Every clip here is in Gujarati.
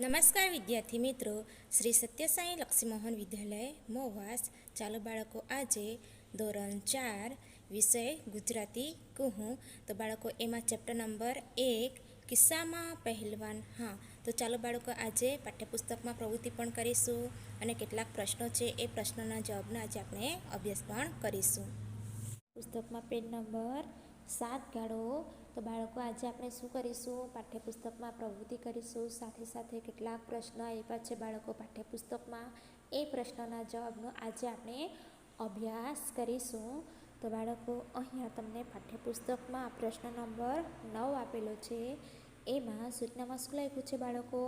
નમસ્કાર વિદ્યાર્થી મિત્રો, શ્રી સત્યસાઈ લક્ષ્મીમોહન વિદ્યાલય મોવાસ. ચાલો બાળકો, આજે ધોરણ 4 વિષય ગુજરાતી કહું. તો બાળકો, એમાં ચેપ્ટર નંબર 1 કિસ્સામાં પહેલવાન. હા, તો ચાલો બાળકો, આજે પાઠ્યપુસ્તકમાં પ્રવૃત્તિ પણ કરીશું અને કેટલાક પ્રશ્નો છે એ પ્રશ્નોના જવાબનો આજે આપણે અભ્યાસ પણ કરીશું. પુસ્તકમાં પેજ નંબર 7 કાઢો. તો બાળકો, આજે આપણે શું કરીશું? પાઠ્યપુસ્તકમાં પ્રવૃત્તિ કરીશું. સાથે સાથે કેટલાક પ્રશ્નો આપ્યા છે બાળકો પાઠ્યપુસ્તકમાં, એ પ્રશ્નોના જવાબનો આજે આપણે અભ્યાસ કરીશું. તો બાળકો, અહીંયા તમને પાઠ્યપુસ્તકમાં પ્રશ્ન નંબર 9 આપેલો છે. એમાં સૂચનામાં શું લખ્યું છે બાળકો?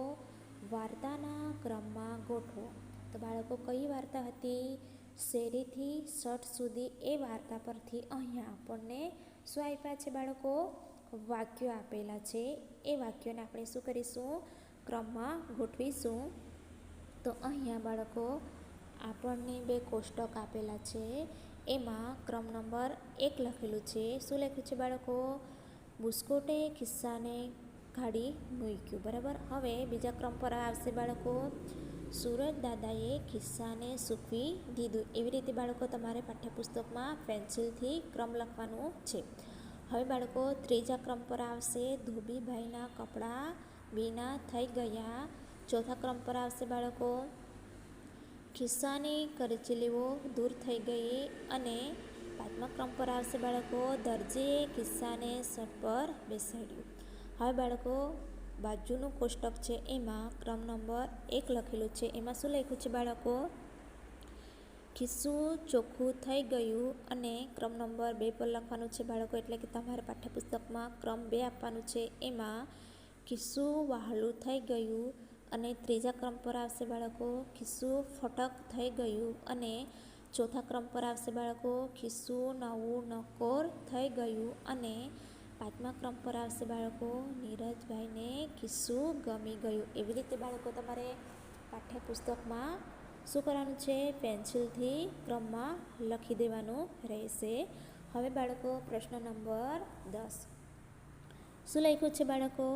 વાર્તાના ક્રમમાં ગોઠવો. તો બાળકો, કઈ વાર્તા હતી? શેરીથી શટ સુધી, એ વાર્તા પરથી અહીંયા આપણને શું આપ્યા છે બાળકો? વાક્યો આપેલા છે. એ વાક્યોને આપણે શું કરીશું? ક્રમમાં ગોઠવીશું. તો અહીંયા બાળકો, આપણને 2 કોષ્ટક આપેલા છે. એમાં ક્રમ નંબર 1 લખેલું છે. શું લખ્યું છે બાળકો? બુસ્કોટે ખિસ્સાને કાઢી મૂક્યું. બરાબર. હવે બીજા ક્રમ પર આવશે બાળકો, સુરજ દાદાએ ખિસ્સાને સૂકવી દીધું. એવી રીતે બાળકો, તમારે પાઠ્યપુસ્તકમાં પેન્સિલથી ક્રમ લખવાનું છે. હવે બાળકો, ત્રીજા ક્રમ પર આવશે, ધોબીભાઈના કપડાં ભીના થઈ ગયા. ચોથા ક્રમ પર આવશે બાળકો, ખિસ્સાની કરચલીઓ દૂર થઈ ગઈ. અને પાંચમા ક્રમ પર આવશે બાળકો, દરજીએ ખિસ્સાને શર્ટ પર બેસાડ્યું. હવે બાળકો, બાજુનું કોષ્ટક છે એમાં ક્રમ નંબર 1 લખેલું છે. એમાં શું લખ્યું છે બાળકો? ખિસ્સું ચોખ્ખું થઈ ગયું. અને ક્રમ નંબર 2 પર લખવાનું છે બાળકો, એટલે કે તમારે પાઠ્યપુસ્તકમાં ક્રમ 2 આપવાનું છે. એમાં ખિસ્સું વહાલું થઈ ગયું. અને ત્રીજા ક્રમ પર આવશે બાળકો, ખિસ્સું ફટક થઈ ગયું. અને ચોથા ક્રમ પર આવશે બાળકો, ખિસ્સું નવું નકોર થઈ ગયું. અને પાંચમા ક્રમ પર આવશે બાળકો, નીરજભાઈને ખિસ્સું ગમી ગયું. એવી રીતે બાળકો, તમારે પાઠ્યપુસ્તકમાં શું કરવાનું છે? પેન્સિલથી ક્રમમાં લખી દેવાનું રહેશે. હવે બાળકો, પ્રશ્ન નંબર 10. શું લખ્યું છે બાળકો?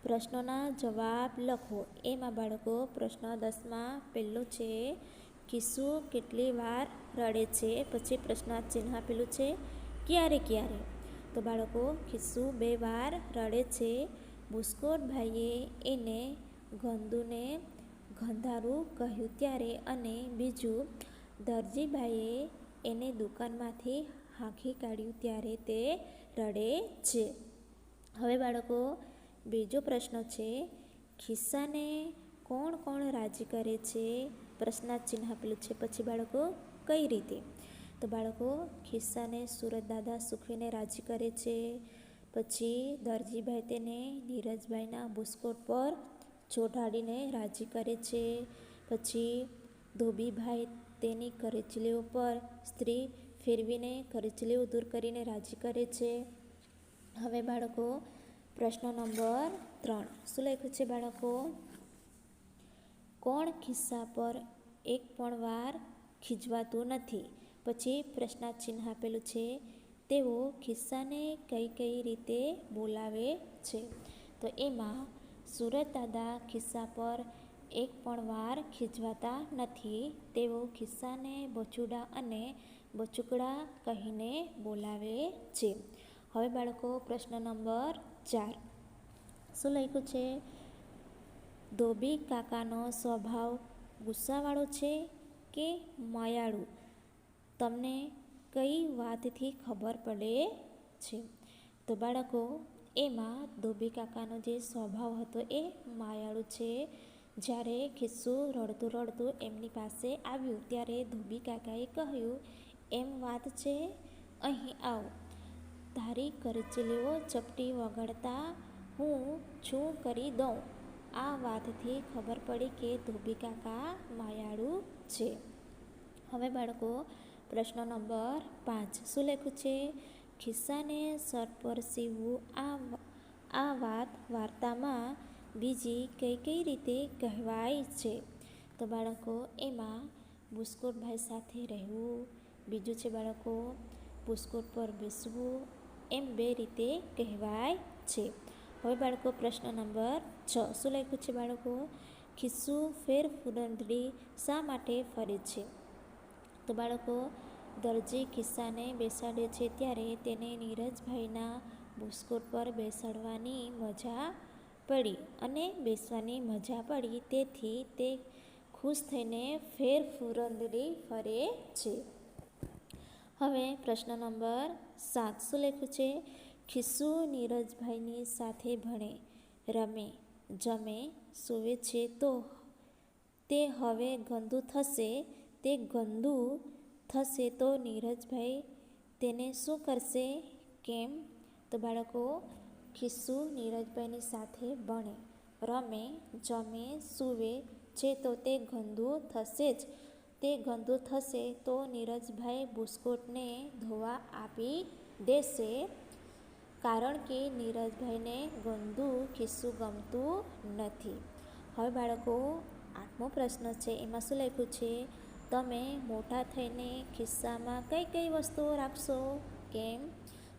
પ્રશ્નોના જવાબ લખો. એમાં બાળકો, પ્રશ્ન 10માં પહેલું છે, ખિસ્સું કેટલી વાર રડે છે? પછી પ્રશ્ન ચિહ્ન આપેલું છે, ક્યારે ક્યારે? તો બાળકો, ખિસ્સું 2 વાર રડે છે. બુસ્કોટભાઈએ એને ગંદુને ગંધારું કહ્યું ત્યારે. અને બીજું, દરજીભાઈએ એને દુકાનમાંથી હાંકી કાઢ્યું ત્યારે તે રડે છે. હવે બાળકો, બીજો પ્રશ્ન છે, ખિસ્સાને કોણ કોણ રાજી કરે છે? પ્રશ્નાર્થ ચિહ્ન આપેલું છે. પછી બાળકો, કઈ રીતે? તો બાળકો, ખિસ્સાને સુરજ દાદા સૂકવીને રાજી કરે છે. પછી દરજીભાઈ તેને નીરજભાઈના બુસ્કોટ પર ચોંટાડીને રાજી કરે છે. પછી ધોબીભાઈ તેની કરચલીઓ પર સ્ત્રી ફેરવીને કરચલીઓ દૂર કરીને રાજી કરે છે. હવે બાળકો, પ્રશ્ન નંબર 3. શું લખ્યું છે બાળકો? કોણ ખિસ્સા પર એક પણ વાર ખીજવાતું નથી? પછી પ્રશ્નાર્થ ચિહ્ન આપેલું છે, તેઓ ખિસ્સાને કઈ કઈ રીતે બોલાવે છે? તો એમાં સુરજ દાદા ખિસ્સા પર એક પણ વાર ખીજવાતા નથી. તેઓ ખિસ્સાને બચુડા અને બચુકડા કહીને બોલાવે છે. હવે બાળકો, પ્રશ્ન નંબર 4. શું લખ્યું છે? ધોબી કાકાનો સ્વભાવ ગુસ્સાવાળો છે કે માયાળુ? તમને કઈ વાતથી ખબર પડે છે? તો બાળકો, એમાં ધોબી કાકાનો જે સ્વભાવ હતો એ માયાળુ છે. જ્યારે ખિસ્સું રડતું રડતું એમની પાસે આવ્યું ત્યારે ધોબી કાકાએ કહ્યું, એમ વાત છે, અહીં આવ. તારી કરચલીઓ ચપટી વગાડતા હું છું કરી દઉં. આ વાતથી ખબર પડી કે ધોબી કાકા માયાળુ છે. હવે બાળકો, પ્રશ્ન નંબર 5. શું લખ્યું છે? ખિસ્સાને શર્ટ પર સીવવું. આ વાત વાર્તામાં બીજી કઈ કઈ રીતે કહેવાય છે? તો બાળકો, એમાં બુસ્કોટભાઈ સાથે રહેવું. બીજું છે બાળકો, બુસ્કોટ પર બેસવું. એમ 2 રીતે કહેવાય છે. હવે બાળકો, પ્રશ્ન નંબર 6. શું લખ્યું છે બાળકો? ખિસ્સું ફેરફૂંદડી શા માટે ફરે છે? તો બાળકો, દરજી ખિસ્સાને બેસાડે છે ત્યારે તેને નીરજભાઈના બુસ્કોટ પર બેસાડવાની મજા પડી અને બેસવાની મજા પડી, તેથી તે ખુશ થઈને ફેરફૂંદડી ફરે છે. હવે પ્રશ્ન નંબર 7 શું લખ્યું છે? ખિસ્સું નીરજભાઈની સાથે ભણે, રમે, જમે, સૂવે છે તો તે હવે ગંદુ થશે. તે ગંદુ થશે તો નીરજભાઈ તેને શું કરશે? કેમ? તો બાળકો, ખિસ્સું નીરજભાઈની સાથે ભણે, રમે, જમે, સૂવે છે તો તે ગંદુ થશે જ. તે ગંદુ થશે તો નીરજભાઈ બુસ્કોટને ધોવા આપી દેશે, કારણ કે નીરજભાઈને ગંદુ ખિસ્સું ગમતું નથી. હવે બાળકો, 8મો પ્રશ્ન છે, એમાં શું લખ્યું છે? તમે મોટા થઈને ખિસ્સામાં કઈ કઈ વસ્તુઓ રાખશો? કેમ?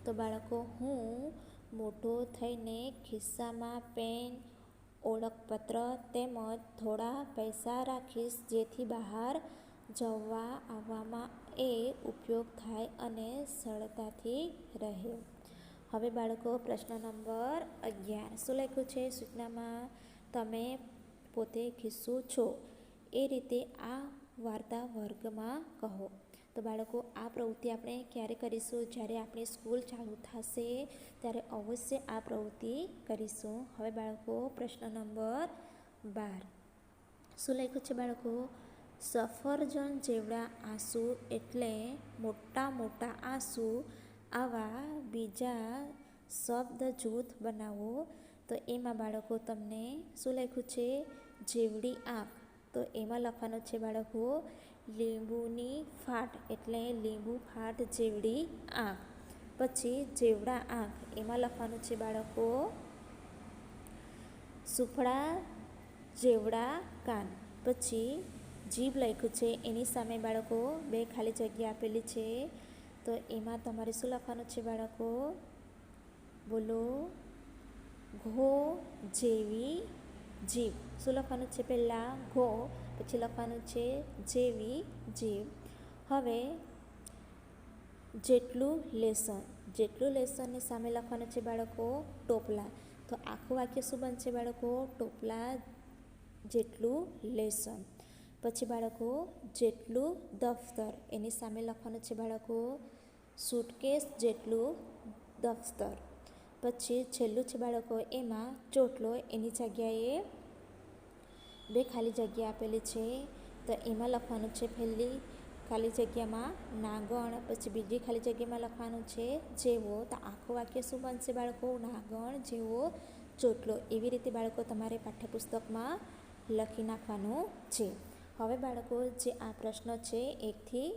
તો બાળકો, હું મોટો થઈને ખિસ્સામાં પેન, ઓળખપત્ર તેમજ થોડા પૈસા રાખીશ, જેથી બહાર જવા આવવામાં એ ઉપયોગ થાય અને સરળતાથી રહે. હવે બાળકો, પ્રશ્ન નંબર 11 શું લખ્યું છે સૂચનામાં? તમે પોતે ખિસ્સું છો એ રીતે આ વાર્તા વર્ગમાં કહો. તો બાળકો, આ પ્રવૃત્તિ આપણે ક્યારે કરીશું? જ્યારે આપણી સ્કૂલ ચાલુ થશે ત્યારે અવશ્ય આ પ્રવૃત્તિ કરીશું. હવે બાળકો, પ્રશ્ન નંબર 12 શું લખ્યું છે બાળકો? સફરજન જેવડા આંસુ એટલે મોટા મોટા આંસુ. આવા બીજા શબ્દ જૂથ બનાવો. તો એમાં બાળકો તમને શું લખ્યું છે? જેવડી આંખ. તો એમાં લખવાનું છે બાળકો, લીંબુની ફાટ એટલે લીંબુ ફાટ જેવડી આંખ. પછી જેવડા આંખ, એમાં લખવાનું છે બાળકો, સુફળા જેવડા કાન. પછી જીભ લખ્યું છે, એની સામે બાળકો 2 ખાલી જગ્યા આપેલી છે. તો એમાં તમારે શું લખવાનું છે બાળકો? બોલો, ઘો જેવી જીભ. શું લખવાનું છે? પહેલાં ઘો, પછી લખવાનું છે જેવી જીભ. હવે જેટલું લેસન. જેટલું લેસનની સામે લખવાનું છે બાળકો, ટોપલા. તો આખું વાક્ય શું બનશે બાળકો? ટોપલા જેટલું લેસન. પછી બાળકો, જેટલું દફતર. એની સામે લખવાનું છે બાળકો, સૂટકેસ જેટલું દફતર. પછી છેલ્લું છે બાળકો, એમાં ચોટલો. એની જગ્યાએ 2 ખાલી જગ્યા આપેલી છે. તો એમાં લખવાનું છે પહેલી ખાલી જગ્યામાં નાગણ, પછી બીજી ખાલી જગ્યામાં લખવાનું છે જેવો. તો આખું વાક્ય શું બનશે બાળકો? નાગણ જેવો ચોટલો. એવી રીતે બાળકો તમારે પાઠ્યપુસ્તકમાં લખી નાખવાનું છે. હવે બાળકો, જે આ પ્રશ્ન છે 1 થી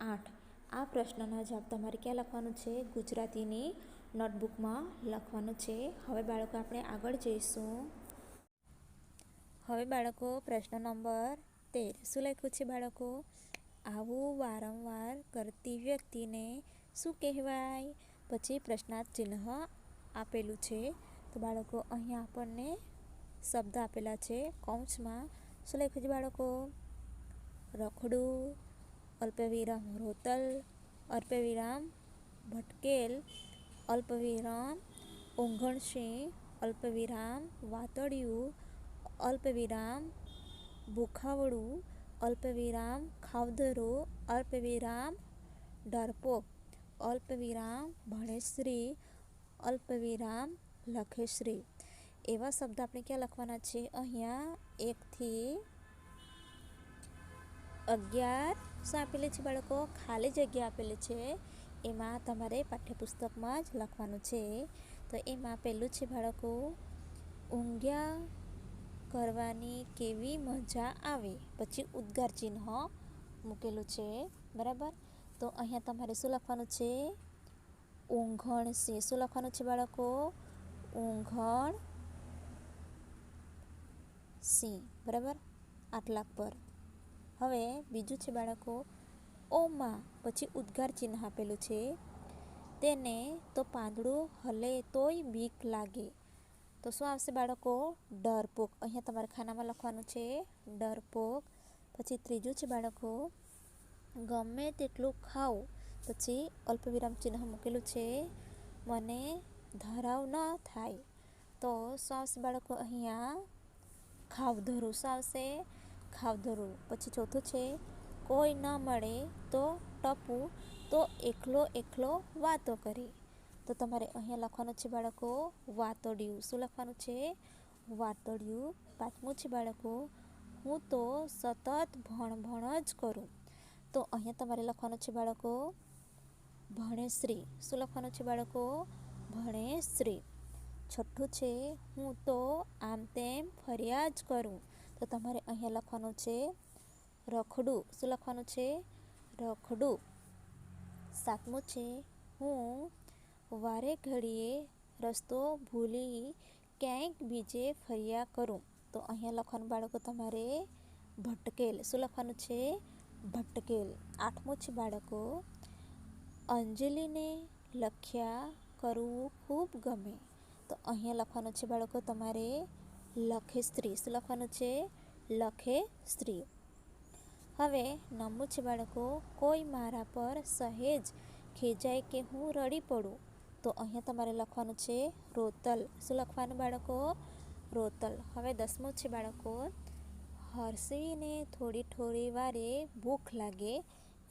8, આ પ્રશ્નના જવાબ તમારે ક્યાં લખવાનું છે? ગુજરાતીની નોટબુકમાં લખવાનું છે. હવે બાળકો, આપણે આગળ જઈશું. હવે બાળકો, પ્રશ્ન નંબર 13 શું લખ્યું છે બાળકો? આવું વારંવાર કરતી વ્યક્તિને શું કહેવાય? પછી પ્રશ્નાર્થ ચિહ્ન આપેલું છે. તો બાળકો, અહીંયા આપણને શબ્દ આપેલા છે કૌંસમાં. શું લખ્યું છે બાળકો? રખડું, અલ્પવિરામ રોતલ, અલ્પવિરામ ભટકેલ, અલ્પવિરામ ઊંઘણસિંહ, અલ્પવિરામ વાતડિયું, અલ્પવિરામ ભૂખાવળું, અલ્પવિરામ ખાવદરો, અલ્પવિરામ ડરપોક, અલ્પવિરામ ભણેશ્રી, અલ્પવિરામ લખેશ્રી. એવા શબ્દ આપણે ક્યાં લખવાના છે? અહીંયા 1 થી 11 શું આપેલી છે બાળકો? ખાલી જગ્યા આપેલી છે. એમાં તમારે પાઠ્યપુસ્તકમાં જ લખવાનું છે. તો એમાં પહેલું છે બાળકો, ઊંઘ્યા કરવાની કેવી મજા આવે. પછી ઉદ્ગાર ચિહ્ન મૂકેલું છે, બરાબર. તો અહીંયા તમારે શું લખવાનું છે? ઊંઘણસિંહ. શું લખવાનું છે બાળકો? ઊંઘણસિંહ, બરાબર, આટલા પર. હવે બીજું છે બાળકો, ઓમાં પછી ઉદ્ગાર ચિહ્ન આપેલું છે. તેને તો પાંદડું હલે તોય બીક લાગે. તો શું આવશે બાળકો? ડરપોક. અહીંયા તમારે ખાનામાં લખવાનું છે ડરપોક. પછી ત્રીજું છે બાળકો ગમે તેટલું ખાવું, પછી અલ્પવિરામ ચિહ્ન મૂકેલું છે મને ધરાવ ન થાય. તો શું આવશે બાળકો? અહીંયા ખાવધરું. શું આવશે? ખાવધરું. પછી ચોથું છે કોઈ ન મળે તો ટપુ તો એકલો એકલો વાતો કરે. તો તમારે અહીંયા લખવાનું છે બાળકો વાતોડિયું. શું લખવાનું છે? વાતોડિયું. પાંચમું છે બાળકો હું તો સતત ભણ જ કરું. તો અહીંયા તમારે લખવાનું છે બાળકો ભણેશ્રી. શું લખવાનું છે બાળકો? ભણેશ્રી. છઠ્ઠું છે હું તો આમ તેમ ફર્યા જ કરું. તો તમારે અહીંયા લખવાનું છે રખડું. શું લખવાનું છે? રખડું. સાતમું છે હું વારે ઘડીએ રસ્તો ભૂલી ક્યાંક બીજે ફર્યા કરું. તો અહીંયા લખવાનું બાળકો તમારે ભટકેલ. શું લખવાનું છે? ભટકેલ. આઠમું છે બાળકો અંજલિને લખ્યા કરવું ખૂબ ગમે. તો અહીંયા લખવાનું છે બાળકો તમારે લખેસ્ત્રી. શું લખવાનું છે? લખેસ્ત્રી. હવે નવમું છે બાળકો કોઈ મારા પર સહેજ ખીજાય કે હું રડી પડું. તો અહીંયા તમારે લખવાનું છે રોતલ. શું લખવાનું બાળકો? રોતલ. હવે દસમું છે બાળકો હર્ષીને થોડી વારે ભૂખ લાગે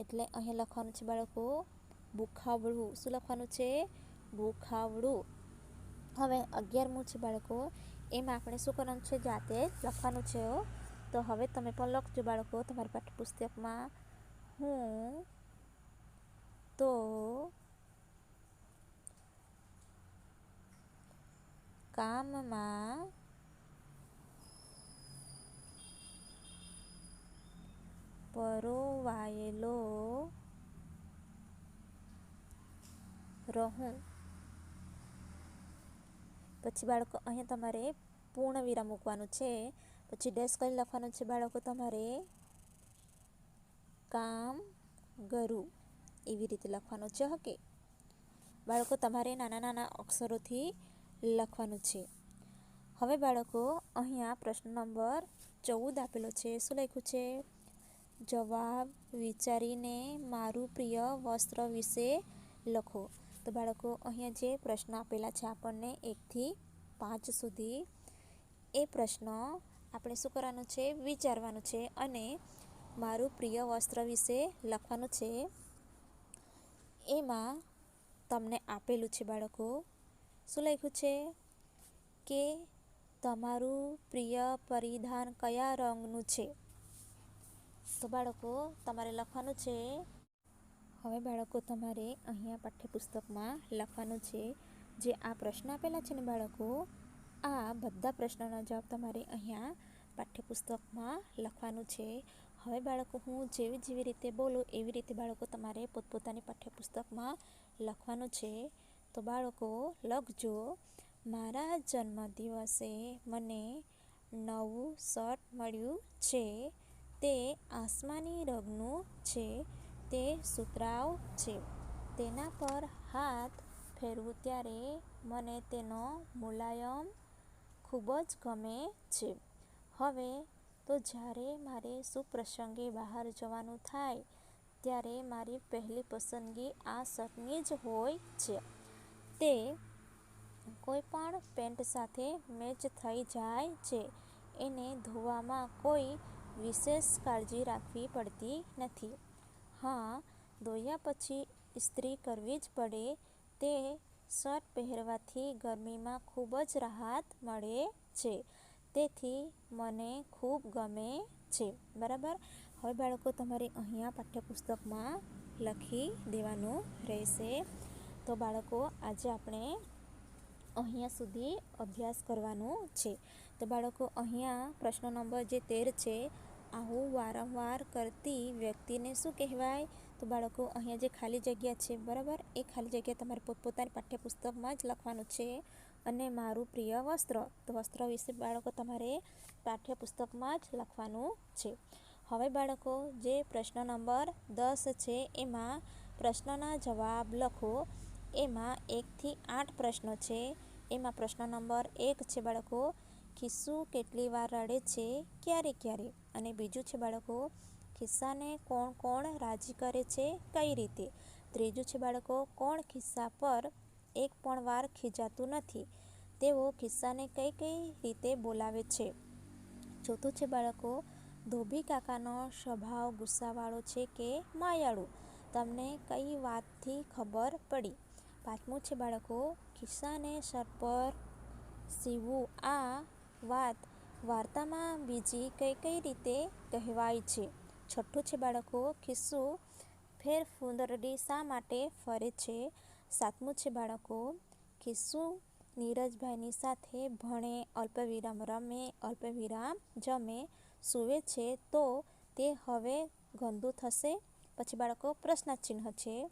એટલે અહીંયા લખવાનું છે બાળકો ભૂખાવડું. શું લખવાનું છે? ભૂખાવડું. હવે 11મું છે બાળકો એમાં આપણે શું કરવાનું છે? જાતે લખવાનું છે. તો હવે તમે પણ લખજો બાળકો તમારી પાઠ્યપુસ્તકમાં હું તો કામમાં પરોવાયેલો રહું. પછી બાળકો અહીંયા તમારે પૂર્ણ વિરામ મૂકવાનું છે. પછી ડેશ કરી લખવાનું છે બાળકો તમારે કામ ગરું. એવી રીતે લખવાનું છે. ઓકે બાળકો તમારે નાના નાના અક્ષરોથી લખવાનું છે. હવે બાળકો અહીંયા પ્રશ્ન નંબર 14 આપેલો છે. શું લખ્યું છે? જવાબ વિચારીને મારું પ્રિય વસ્ત્ર વિશે લખો. તો બાળકો અહીંયા જે પ્રશ્ન આપેલા છે આપણને 1 થી 5 સુધી એ પ્રશ્ન આપણે શું કરવાનું છે? વિચારવાનું છે અને મારું પ્રિય વસ્ત્ર વિશે લખવાનું છે. એમાં તમને આપેલું છે બાળકો શું લખ્યું છે કે તમારું પ્રિય પરિધાન કયા રંગનું છે. તો બાળકો તમારે લખવાનું છે. હવે બાળકો તમારે અહીંયા પાઠ્યપુસ્તકમાં લખવાનું છે જે આ પ્રશ્ન આપેલા છે ને બાળકો આ બધા પ્રશ્નોના જવાબ તમારે અહીંયા પાઠ્યપુસ્તકમાં લખવાનું છે. હવે બાળકો હું જેવી રીતે બોલું એવી રીતે બાળકો તમારે પોતપોતાની પાઠ્યપુસ્તકમાં લખવાનું છે. તો બાળકો લખજો મારા જન્મદિવસે મને નવું શર્ટ મળ્યું છે. તે આસમાની રંગનું છે. તે સુતરાઉ છે. તેના પર હાથ ફેરવું ત્યારે મને તેનો મુલાયમ ખૂબ જ ગમે છે. હવે તો જ્યારે મારે સુપ્રસંગે બહાર જવાનું થાય ત્યારે મારી પહેલી પસંદગી આ શર્ટની જ હોય છે. તે કોઈ પણ પેન્ટ સાથે મેચ થઈ જાય છે. એને ધોવામાં કોઈ વિશેષ કાળજી રાખવી પડતી નથી. હા ધોયા પછી ઇસ્ત્રી કરવી જ પડે. તે શર્ટ પહેરવાથી ગરમીમાં ખૂબ જ રાહત મળે છે. તેથી મને ખૂબ ગમે છે. બરાબર. હવે બાળકો તમારે અહીંયા પાઠ્યપુસ્તકમાં લખી દેવાનું રહેશે. તો બાળકો આજે આપણે અહીંયા સુધી અભ્યાસ કરવાનું છે. તો બાળકો અહીંયા પ્રશ્ન નંબર જે 13 છે આવું વારંવાર કરતી વ્યક્તિને શું કહેવાય? તો બાળકો અહીંયા જે ખાલી જગ્યા છે બરાબર એ ખાલી જગ્યા તમારે પોતપોતાની પાઠ્યપુસ્તકમાં જ લખવાનું છે. અને મારું પ્રિય વસ્ત્ર તો વસ્ત્ર વિશે બાળકો તમારે પાઠ્યપુસ્તકમાં જ લખવાનું છે. હવે બાળકો જે પ્રશ્ન નંબર 10 છે એમાં પ્રશ્નના જવાબ લખો. એમાં 1 થી 8 પ્રશ્નો છે. એમાં પ્રશ્ન નંબર 1 છે બાળકો, ખિસ્સુ કેટલી વાર રડે છે, ક્યારે ક્યારે? અને બીજું છે બાળકો, ખિસ્સાને કોણ કોણ રાજી કરે છે, કઈ રીતે? ત્રીજું છે બાળકો, કોણ ખિસ્સા પર એક પણ વાર ખીજાતું નથી, તેઓ ખિસ્સાને કઈ કઈ રીતે બોલાવે છે? ચોથું છે બાળકો, ધોબી કાકાનો સ્વભાવ ગુસ્સાવાળો છે કે માયાળુ, તમને કઈ વાતથી ખબર પડી? પાંચમું છે બાળકો, ખિસ્સાને સર પર સીવવું આ વાત વાર્તામાં બીજી કઈ કઈ રીતે કહેવાય છે? છઠ્ઠું છે બાળકો, ખિસ્સુ ફેરફૂંદરડી શા માટે ફરે છે? સાતમું છે બાળકો, ખિસ્સુ નીરજભાઈની સાથે ભણે, અલ્પવિરામ રમે, અલ્પવિરામ જમે, સૂવે છે તો તે હવે ગંદુ થશે? પછી બાળકો પ્રશ્નચિહ્ન છે,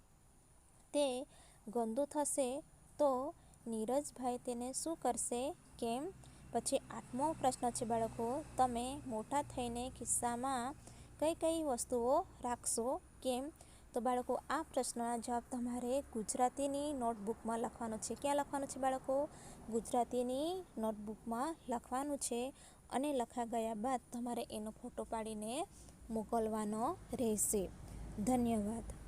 તે ગંદુ થશે તો નીરજભાઈ તેને શું કરશે, કેમ? પછી 8મો પ્રશ્ન છે બાળકો, તમે મોટા થઈને ખિસ્સામાં કઈ કઈ વસ્તુઓ રાખશો, કેમ? તો બાળકો આ પ્રશ્નના જવાબ તમારે ગુજરાતીની નોટબુકમાં લખવાનું છે. ક્યાં લખવાનું છે બાળકો? ગુજરાતીની નોટબુકમાં લખવાનું છે અને લખા ગયા બાદ તમારે એનો ફોટો પાડીને મોકલવાનો રહેશે. ધન્યવાદ.